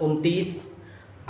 29۔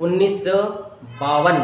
1952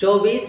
24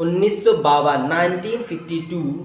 1952 1952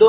2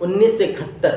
1971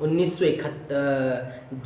1971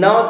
9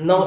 9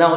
9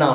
9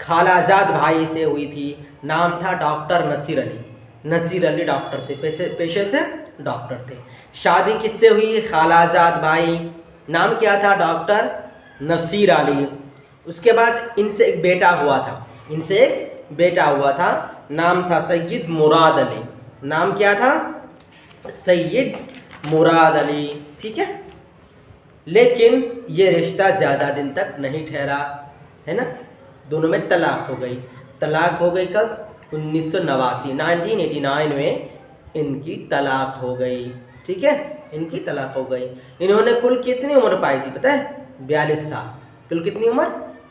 खालाजाद भाई से हुई थी, नाम था डॉक्टर नसीर अली। नसीर अली डॉक्टर थे, पेशे से डॉक्टर थे। शादी किससे हुई? खालाजाद भाई, नाम क्या था? डॉक्टर नसीर अली। उसके बाद इनसे एक बेटा हुआ था, इनसे एक बेटा हुआ था, नाम था सैयद मुराद अली। नाम क्या था? सैयद मुराद अली। ठीक है, लेकिन ये रिश्ता ज़्यादा दिन तक नहीं ठहरा, है ना, दोनों में तलाक हो गई। तलाक हो गई कब? 1989 में इनकी तलाक हो गई। ठीक है, इनकी तलाक हो गई। इन्होंने कुल कितनी उम्र पाई थी पता है? 42 साल। कुल कितनी उम्र?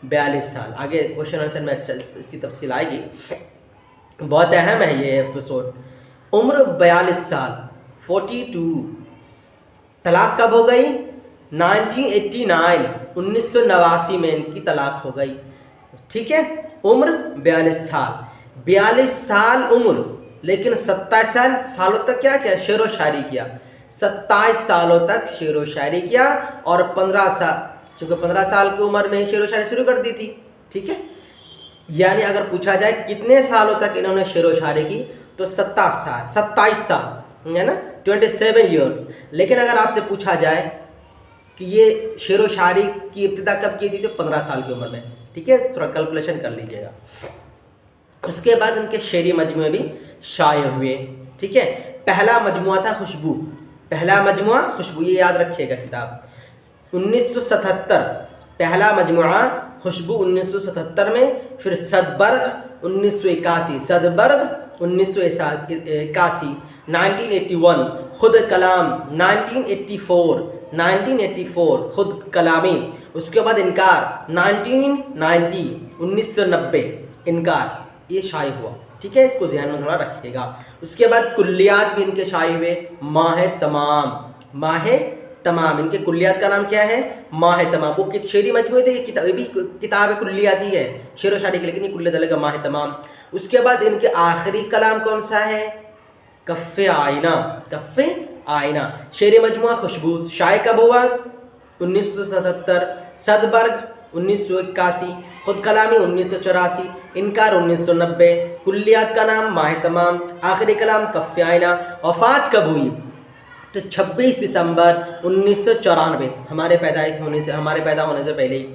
42 साल। आगे क्वेश्चन आंसर में अच्छा इसकी तफसील आएगी, बहुत अहम है ये एपिसोड। उम्र 42 साल, 42। तलाक कब हो गई? 1989 में इनकी तलाक हो गई। ठीक है, उम्र 42 साल, 42 साल उम्र, लेकिन 27 सालों तक क्या किया? शेर व शायरी किया। 27 सालों तक शेर व शायरी किया, और 15 साल, चूँकि 15 साल की उम्र में शेर व शायरी शुरू कर दी थी। ठीक है, यानी अगर पूछा जाए कितने सालों तक इन्होंने शेर व शायरी की, तो 27 साल, है ना, 27 ईयर्स। लेकिन अगर आपसे पूछा जाए कि ये शेर व शायरी की इब्तिदा कब की थी, तो 15 साल की उम्र में। ठीक है, थोड़ा कैलकुलेशन कर लीजिएगा। उसके बाद इनके शेरी मजमूए भी शाये हुए। ठीक है, पहला मजमुआ था खुशबू, पहला मजमुआ खुशबू, ये याद रखिएगा किताब। 1977 पहला मजमुआ खुशबू 1977 में, फिर सदबर्ग 1981, सदबर्ग 1981, 1981 खुद कलाम, 1984 खुद कलामी। उसके बाद इनकार 1990 इनकार, ये शाये हुआ। ठीक है, इसको ध्यान में थोड़ा रखिएगा। उसके बाद कुल्लियात भी इनके शाये हुए, माह तमाम, माह तमाम। इनके कुल्लियात का नाम क्या है? माह तमाम। वो किस शेरी मजमूए थे, ये भी किताब कुल्लियात ही है शेर व शायरी की, लेकिन ये कुल्लियत अलग है, माह तमाम। उसके बाद इनके आखिरी कलाम कौन सा है? कफ़े आईना, कफ़े आईना। शेर मजमुआ खुशबू शाये कब हुआ? 1977, सदबर्ग 1981, खुद कलामी 1984, इनकार 1990, कुल्लियात का नाम माह तमाम, आखिरी कलाम कफ़े आईना। वफ़ात कब हुई? तो 26 दिसंबर 1994, हमारे पैदा होने से पहले ही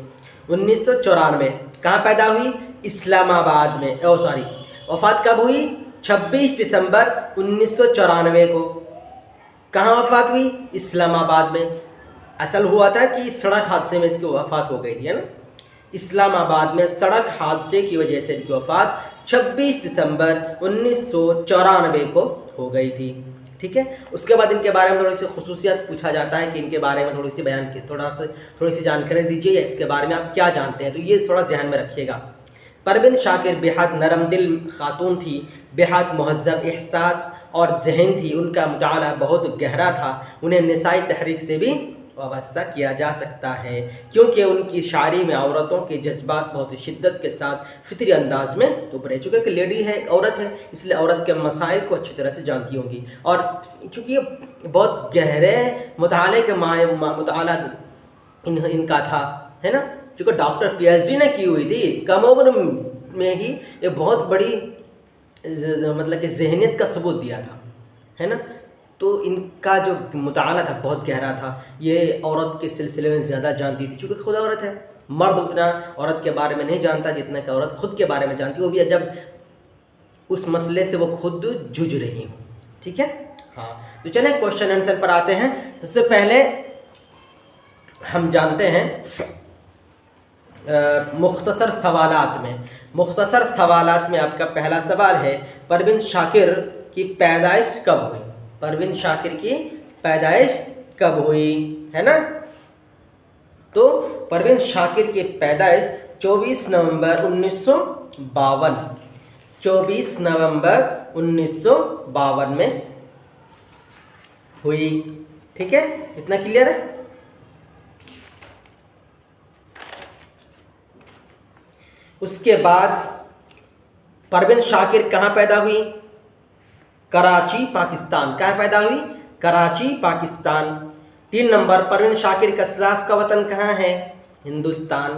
1994। कहाँ पैदा हुई? इस्लामाबाद में। वफ़ात कब हुई? 26 दिसंबर 1994 को। कहाँ वफ़ात हुई? इस्लामाबाद में। असल हुआ था कि सड़क हादसे में इसकी वफ़ात हो गई थी, है ना, इस्लामाबाद में सड़क हादसे की वजह से इनकी वफ़ात 26 दिसंबर 1994 को हो गई थी। ठीक है, उसके बाद इनके बारे में थोड़ी सी खुसूसियत पूछा जाता है कि इनके बारे में थोड़ी सी थोड़ी सी जानकारी दीजिए, इसके बारे में आप क्या जानते हैं, तो ये थोड़ा ध्यान में रखिएगा। परवीन शाकिर बेहद नरम दिल खातून थी, बेहद महज़्ज़ब एहसास और जहन थी। उनका मुताला बहुत गहरा था। उन्हें निसाई तहरीक से भी वाबस्ता किया जा सकता है, क्योंकि उनकी शायरी में औरतों के जज्बात बहुत शिद्दत के साथ फितरी अंदाज में उभरे। चूँकि एक लेडी है, औरत है, इसलिए औरत के मसाइल को अच्छी तरह से जानती होंगी। और चूँकि ये बहुत गहरे मुताले के मुताला इनका था, है ना, चूँकि डॉक्टर PhD ने की हुई थी, कम उम्र में ही ये बहुत बड़ी मतलब कि जहनियत का सबूत दिया था, है ना। तो इनका जो मुताला था बहुत गहरा था। ये औरत के सिलसिले में ज़्यादा जानती थी, क्योंकि खुद औरत है। मर्द उतना औरत के बारे में नहीं जानता जितना कि औरत खुद के बारे में जानती, वो भी जब उस मसले से वो खुद जूझ रही हो। ठीक है, हाँ, तो चलें क्वेश्चन आंसर पर आते हैं। सबसे पहले हम जानते हैं मुख्तसर सवालात में आपका पहला सवाल है, परवीन शाकिर की पैदाइश कब हुई? परवीन शाकिर की पैदाइश कब हुई, है ना। तो परवीन शाकिर की पैदाइश 24 नवंबर 1952, 24 नवंबर 1952 में हुई। ठीक है, इतना क्लियर है। उसके बाद परवीन शाकिर कहाँ पैदा हुई? कराची, पाकिस्तान। कहाँ पैदा हुई? कराची, पाकिस्तान। 3 नंबर, परवीन शाकिर का सलाफ का वतन कहाँ है? हिंदुस्तान।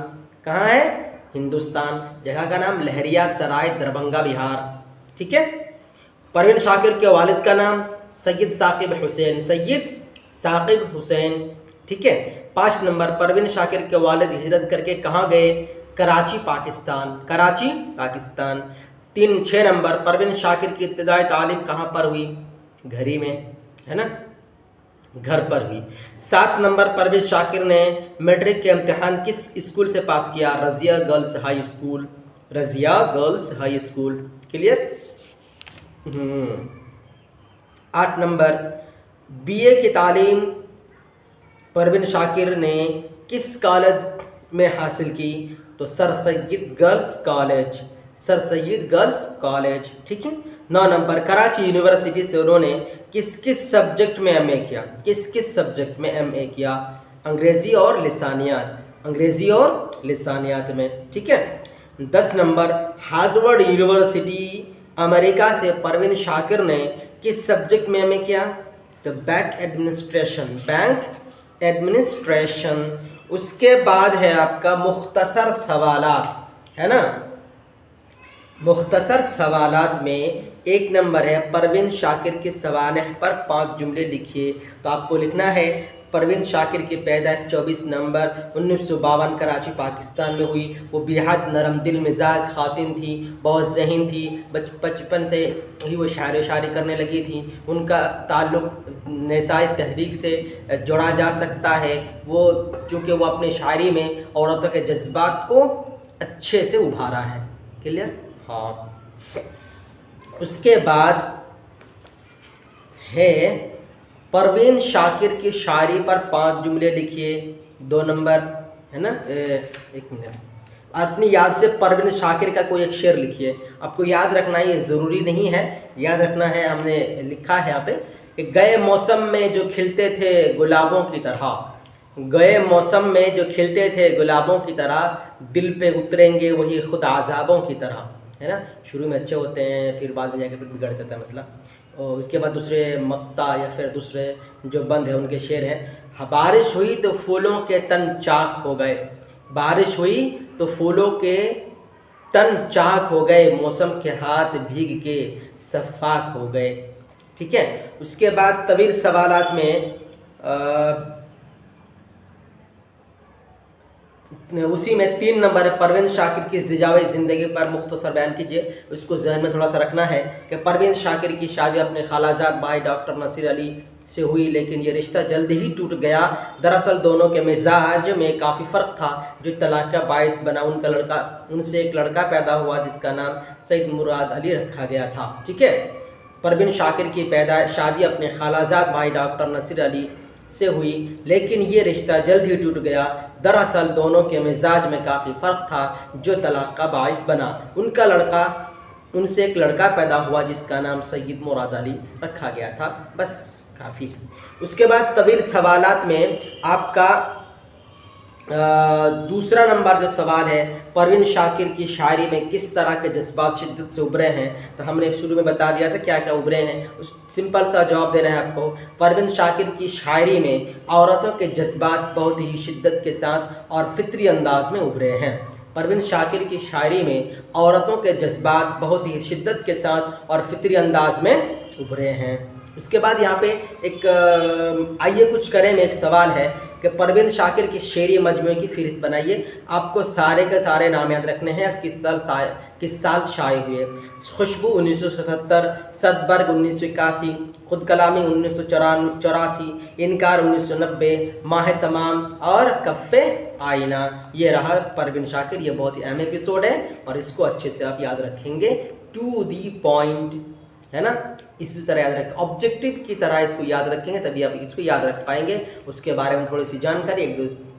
कहाँ है? हिंदुस्तान। जगह का नाम लहरिया सराय दरभंगा बिहार। ठीक है। परवीन शाकिर के वालिद का नाम सैयद साकिब हुसैन, सैयद साकिब हुसैन। ठीक है। 5 नंबर, परवीन शाकिर के वालिद हिजरत करके कहाँ गए? कराची पाकिस्तान, कराची पाकिस्तान। 6 नंबर, परवीन शाकिर की इब्तिदाई तालीम कहाँ पर हुई? घर ही में, है ना, घर पर हुई। 7 नंबर, परवीन शाकिर ने मैट्रिक के इम्तिहान किस स्कूल से पास किया? Razia girls high school, Razia girls high school. Clear. 8 number, BA की तालीम परवीन शाकिर ने किस कॉलेज में हासिल की? तो sir Syed girls college, sir Syed girls college. ठीक है। 9 नंबर, कराची यूनिवर्सिटी से उन्होंने किस किस सब्जेक्ट में एमए किया? किस किस सब्जेक्ट में एमए किया? अंग्रेज़ी और लिसानियात, अंग्रेज़ी और लिसानियात में। ठीक है। 10 नंबर, हार्वर्ड यूनिवर्सिटी अमेरिका से परवीन शाकिर ने किस सब्जेक्ट में एमए किया? तो बैंक एडमिनिस्ट्रेशन, बैंक एडमिनिस्ट्रेशन। उसके बाद है आपका मुख्तसर सवालात, है ना। मुख्तसर सवालात में 1 नंबर है परवीन शाकिर के सवानह पर 5 जुमले लिखिए। तो आपको लिखना है परवीन शाकिर की पैदाइश 24 नवंबर 1952 कराची पाकिस्तान में हुई। वो बेहद नरम दिल मिजाज खातिन थी, बहुत ज़हीन थी, बचपन से ही वो शायरी करने लगी थी। उनका ताल्लुक़ निसाई तहरीक से जोड़ा जा सकता है। वो चूँकि वो अपनी शायरी में औरतों के जज्बात को अच्छे से उभारा है। क्लियर। हाँ। उसके बाद है परवीन शाकिर की शायरी पर 5 जुमले लिखिए। 2 नंबर, है ना। 1 मिनट, अपनी याद से परवीन शाकिर का कोई एक शेर लिखिए। आपको याद रखना है, ये ज़रूरी नहीं है, याद रखना है। हमने लिखा है यहाँ पे कि गए मौसम में जो खिलते थे गुलाबों की तरह, गए मौसम में जो खिलते थे गुलाबों की तरह, दिल पे उतरेंगे वही खुद आज़ाबों की तरह, है ना। शुरू में अच्छे होते हैं, फिर बाद में जाकर फिर बिगड़ जाता है मसला। और उसके बाद दूसरे मक्ता या फिर दूसरे जो बंद है उनके शेर हैं। बारिश हुई तो फूलों के तन चाक हो गए, बारिश हुई तो फूलों के तन चाक हो गए, मौसम के हाथ भीग के सफ़ाक हो गए। ठीक है। उसके बाद तवील सवालात में उसी में 3 नंबर है परवीन शाकिर की इज़्तिजाई ज़िंदगी पर मुख्तसर बयान कीजिए। उसको जहन में थोड़ा सा रखना है कि परवीन शाकिर की शादी अपने खालाजाद भाई डॉक्टर नसीर अली से हुई, लेकिन ये रिश्ता जल्द ही टूट गया। दरअसल दोनों के मिजाज में काफ़ी फ़र्क था, जो तलाक़ का बाइस बना। उनसे एक लड़का पैदा हुआ जिसका नाम सैयद मुराद अली रखा गया था। ठीक है। परवीन शाकिर की शादी अपने खालाजाद भाई डॉक्टर नसीर अली से हुई, लेकिन ये रिश्ता जल्द ही टूट गया। दरअसल दोनों के मिजाज में काफ़ी फ़र्क था, जो तलाक़ का बाइस बना। उनसे एक लड़का पैदा हुआ जिसका नाम सैयद मुराद अली रखा गया था। बस काफ़ी है। उसके बाद तवील सवालात में आपका दूसरा नंबर जो सवाल है, परवीन शाकिर की शायरी में किस तरह के जज्बात शिद्दत से उभरे हैं? तो हमने शुरू में बता दिया था क्या क्या उभरे हैं। उस सिंपल सा जवाब देना है आपको। परवीन शाकिर की शायरी में औरतों के जज्बात बहुत ही शिद्दत के साथ और फितरी अंदाज में उभरे हैं। परवीन शाकिर की शायरी में औरतों के जज्बात बहुत ही शिद्दत के साथ और फितरी अंदाज में उभरे हैं। उसके बाद यहाँ पे एक आइए कुछ करें में एक सवाल है कि परवीन शाकिर की शेरी मजमूए की फहरिस्त बनाइए। आपको सारे के सारे नाम याद रखने हैं, किस साल शाये हुए। खुशबू 1977, सदबर्ग 1981, खुद कलामी 1984, इनकार 1990, माह तमाम और कफ़े आईना। ये रहा परवीन शाकिर। ये बहुत ही अहम एपिसोड है और इसको अच्छे से आप याद रखेंगे, टू दी पॉइंट, है ना। इसी तरह याद रखें, ऑब्जेक्टिव की तरह इसको याद रखेंगे तभी आप इसको याद रख पाएंगे। उसके बारे में थोड़ी सी जानकारी,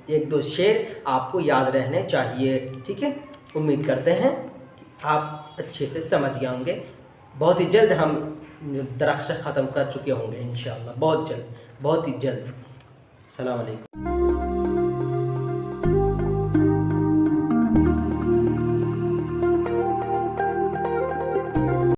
एक दो शेर आपको याद रहने चाहिए। ठीक है। उम्मीद करते हैं आप अच्छे से समझ गए होंगे। बहुत ही जल्द हम दरख्त ख़त्म कर चुके होंगे इंशाअल्लाह, बहुत जल्द, बहुत ही जल्द। अस्सलाम वालेकुम।